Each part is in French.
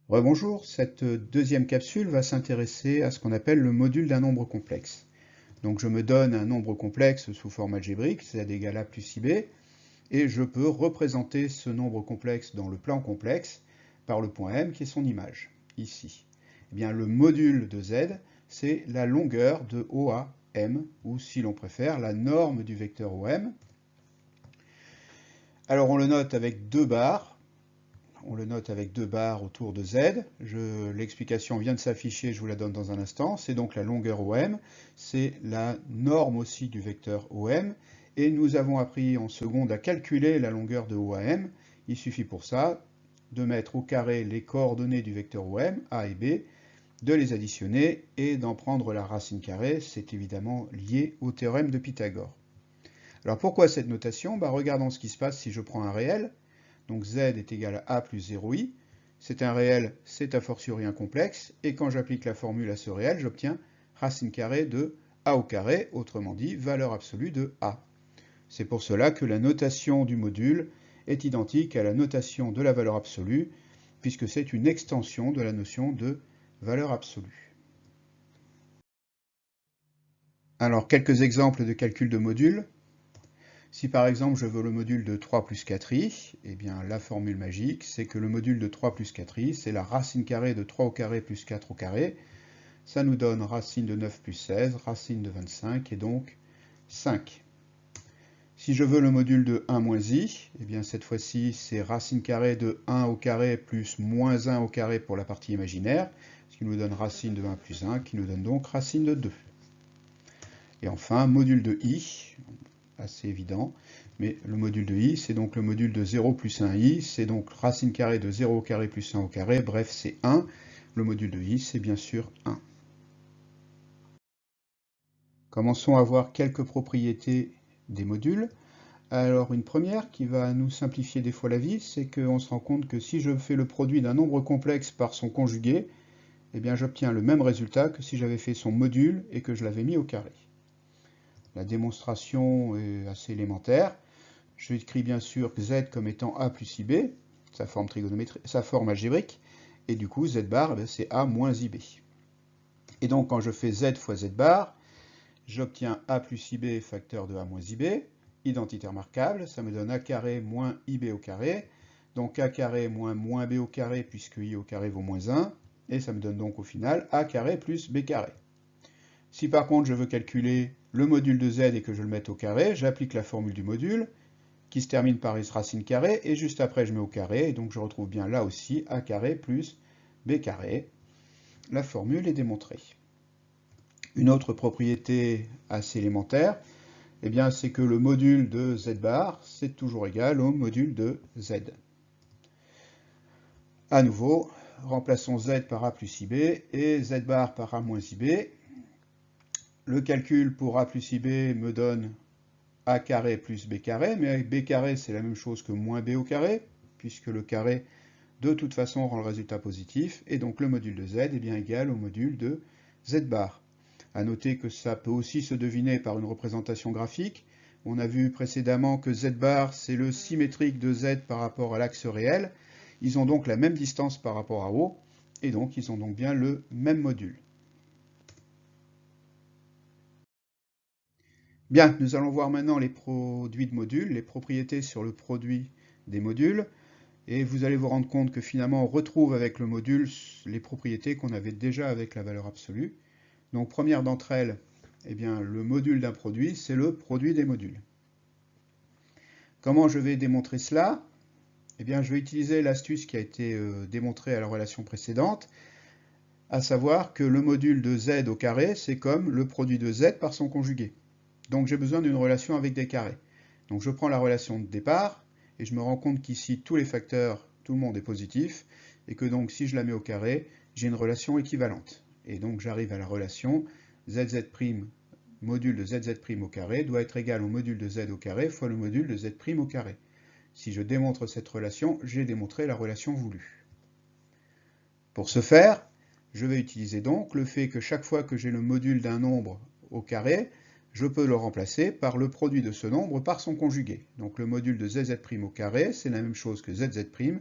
Rebonjour, cette deuxième capsule va s'intéresser à ce qu'on appelle le module d'un nombre complexe. Donc je me donne un nombre complexe sous forme algébrique, z égale a plus ib, et je peux représenter ce nombre complexe dans le plan complexe par le point M qui est son image, ici. Eh bien, le module de z, c'est la longueur de OAM, ou si l'on préfère, la norme du vecteur OM. Alors on le note avec deux barres. On le note avec deux barres autour de z. L'explication vient de s'afficher, je vous la donne dans un instant. C'est donc la longueur OM, c'est la norme aussi du vecteur OM. Et nous avons appris en seconde à calculer la longueur de OAM. Il suffit pour ça de mettre au carré les coordonnées du vecteur OM, A et B, de les additionner et d'en prendre la racine carrée. C'est évidemment lié au théorème de Pythagore. Alors pourquoi cette notation? Regardons ce qui se passe si je prends un réel. Donc z est égal à a plus 0i. C'est un réel, c'est a fortiori un complexe. Et quand j'applique la formule à ce réel, j'obtiens racine carrée de a au carré, autrement dit, valeur absolue de a. C'est pour cela que la notation du module est identique à la notation de la valeur absolue, puisque c'est une extension de la notion de valeur absolue. Alors, quelques exemples de calcul de modules. Si par exemple je veux le module de 3 plus 4i, eh bien la formule magique, c'est que le module de 3 plus 4i, c'est la racine carrée de 3 au carré plus 4 au carré. Ça nous donne racine de 9 plus 16, racine de 25, et donc 5. Si je veux le module de 1 moins i, eh bien cette fois-ci, c'est racine carrée de 1 au carré plus moins 1 au carré pour la partie imaginaire, ce qui nous donne racine de 1 plus 1, qui nous donne donc racine de 2. Et enfin, module de i, assez évident, mais le module de i, c'est donc le module de 0 plus 1i, c'est donc racine carrée de 0 au carré plus 1 au carré, bref, c'est 1. Le module de i, c'est bien sûr 1. Commençons à voir quelques propriétés des modules. Alors, une première qui va nous simplifier des fois la vie, c'est qu'on se rend compte que si je fais le produit d'un nombre complexe par son conjugué, eh bien j'obtiens le même résultat que si j'avais fait son module et que je l'avais mis au carré. La démonstration est assez élémentaire. Je écris bien sûr z comme étant a plus ib, sa forme algébrique, et du coup z bar, c'est a moins ib. Et donc quand je fais z fois z bar, j'obtiens a plus ib facteur de a moins ib, identité remarquable, ça me donne a carré moins ib au carré, donc a carré moins b au carré, puisque i au carré vaut moins 1, et ça me donne donc au final a carré plus b carré. Si par contre je veux calculer le module de z et que je le mette au carré, j'applique la formule du module, qui se termine par racine carrée, et juste après je mets au carré, et donc je retrouve bien là aussi a carré plus b carré. La formule est démontrée. Une autre propriété assez élémentaire, eh bien, c'est que le module de z bar, c'est toujours égal au module de z. À nouveau, remplaçons z par a plus ib et z bar par a moins ib. Le calcul pour a plus ib me donne a carré plus b carré, mais b carré c'est la même chose que moins b au carré, puisque le carré de toute façon rend le résultat positif, et donc le module de z est bien égal au module de z bar. A noter que ça peut aussi se deviner par une représentation graphique. On a vu précédemment que z bar c'est le symétrique de z par rapport à l'axe réel. Ils ont donc la même distance par rapport à O, et donc ils ont donc bien le même module. Bien, nous allons voir maintenant les produits de modules, les propriétés sur le produit des modules, et vous allez vous rendre compte que finalement on retrouve avec le module les propriétés qu'on avait déjà avec la valeur absolue. Donc première d'entre elles, eh bien, le module d'un produit, c'est le produit des modules. Comment je vais démontrer cela? Eh bien, je vais utiliser l'astuce qui a été démontrée à la relation précédente, à savoir que le module de z au carré, c'est comme le produit de z par son conjugué. Donc j'ai besoin d'une relation avec des carrés. Donc je prends la relation de départ, et je me rends compte qu'ici, tous les facteurs, tout le monde est positif, et que donc si je la mets au carré, j'ai une relation équivalente. Et donc j'arrive à la relation zz' module de zz' au carré doit être égal au module de z au carré fois le module de z' au carré. Si je démontre cette relation, j'ai démontré la relation voulue. Pour ce faire, je vais utiliser donc le fait que chaque fois que j'ai le module d'un nombre au carré, je peux le remplacer par le produit de ce nombre par son conjugué. Donc le module de zz' au carré, c'est la même chose que zz'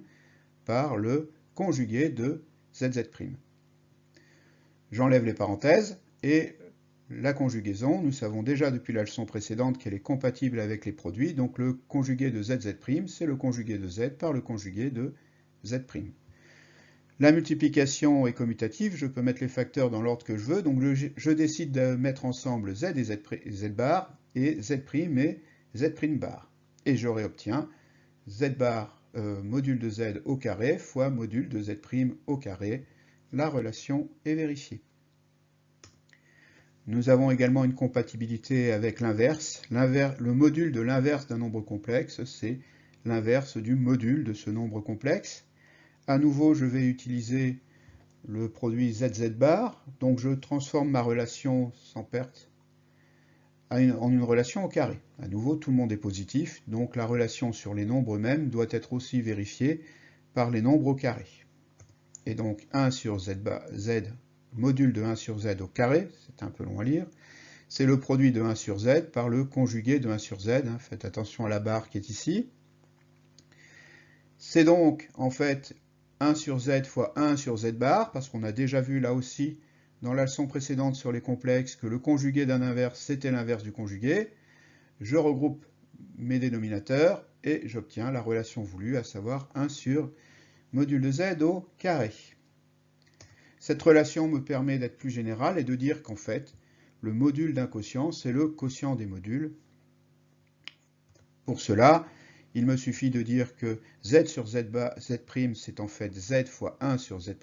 par le conjugué de zz'. J'enlève les parenthèses et la conjugaison, nous savons déjà depuis la leçon précédente qu'elle est compatible avec les produits, donc le conjugué de zz', c'est le conjugué de z par le conjugué de z'. La multiplication est commutative, je peux mettre les facteurs dans l'ordre que je veux, donc je décide de mettre ensemble z et z bar et z' et z' bar. Et je réobtiens z bar module de z au carré fois module de z' au carré. La relation est vérifiée. Nous avons également une compatibilité avec l'inverse. Le module de l'inverse d'un nombre complexe, c'est l'inverse du module de ce nombre complexe. À nouveau, je vais utiliser le produit zz bar, donc je transforme ma relation sans perte en une relation au carré. À nouveau, tout le monde est positif, donc la relation sur les nombres mêmes doit être aussi vérifiée par les nombres au carré. Et donc 1 sur z, module de 1 sur z au carré, c'est un peu long à lire, c'est le produit de 1 sur z par le conjugué de 1 sur z, faites attention à la barre qui est ici. C'est donc en fait 1 sur z fois 1 sur z bar, parce qu'on a déjà vu là aussi dans la leçon précédente sur les complexes que le conjugué d'un inverse c'était l'inverse du conjugué. Je regroupe mes dénominateurs et j'obtiens la relation voulue, à savoir 1 sur module de z au carré. Cette relation me permet d'être plus général et de dire qu'en fait, le module d'un quotient, c'est le quotient des modules. Pour cela, il me suffit de dire que z sur z', c'est en fait z fois 1 sur z'.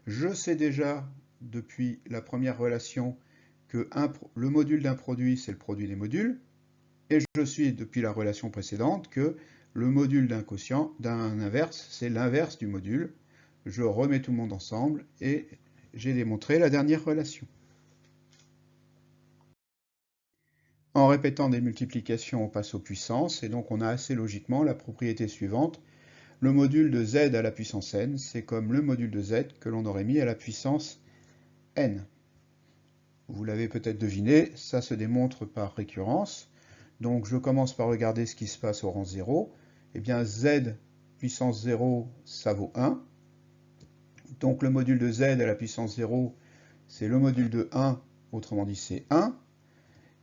Je sais déjà, depuis la première relation, que le module d'un produit, c'est le produit des modules. Et je suis, depuis la relation précédente, que le module d'un quotient, d'un inverse, c'est l'inverse du module. Je remets tout le monde ensemble et j'ai démontré la dernière relation. En répétant des multiplications, on passe aux puissances, et donc on a assez logiquement la propriété suivante. Le module de z à la puissance n, c'est comme le module de z que l'on aurait mis à la puissance n. Vous l'avez peut-être deviné, ça se démontre par récurrence. Donc je commence par regarder ce qui se passe au rang 0. Eh bien z puissance 0, ça vaut 1. Donc le module de z à la puissance 0, c'est le module de 1, autrement dit c'est 1.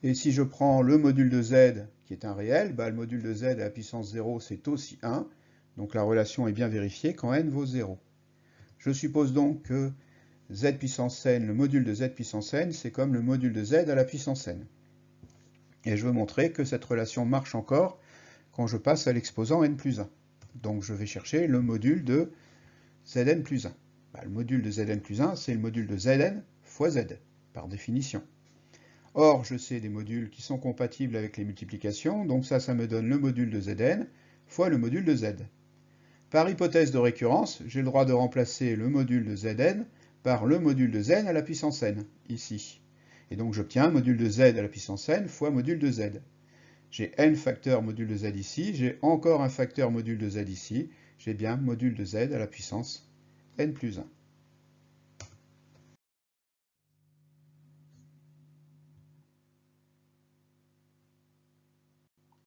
Et si je prends le module de z, qui est un réel, le module de z à la puissance 0, c'est aussi 1. Donc la relation est bien vérifiée quand n vaut 0. Je suppose donc que z puissance n, le module de z puissance n, c'est comme le module de z à la puissance n. Et je veux montrer que cette relation marche encore quand je passe à l'exposant n plus 1. Donc je vais chercher le module de zn plus 1. Le module de zn plus 1, c'est le module de zn fois z, par définition. Or, je sais des modules qui sont compatibles avec les multiplications, donc ça me donne le module de zn fois le module de z. Par hypothèse de récurrence, j'ai le droit de remplacer le module de zn par le module de z à la puissance n, ici. Et donc j'obtiens module de z à la puissance n fois module de z. J'ai n facteur module de z ici, j'ai encore un facteur module de z ici, j'ai bien module de z à la puissance n plus 1.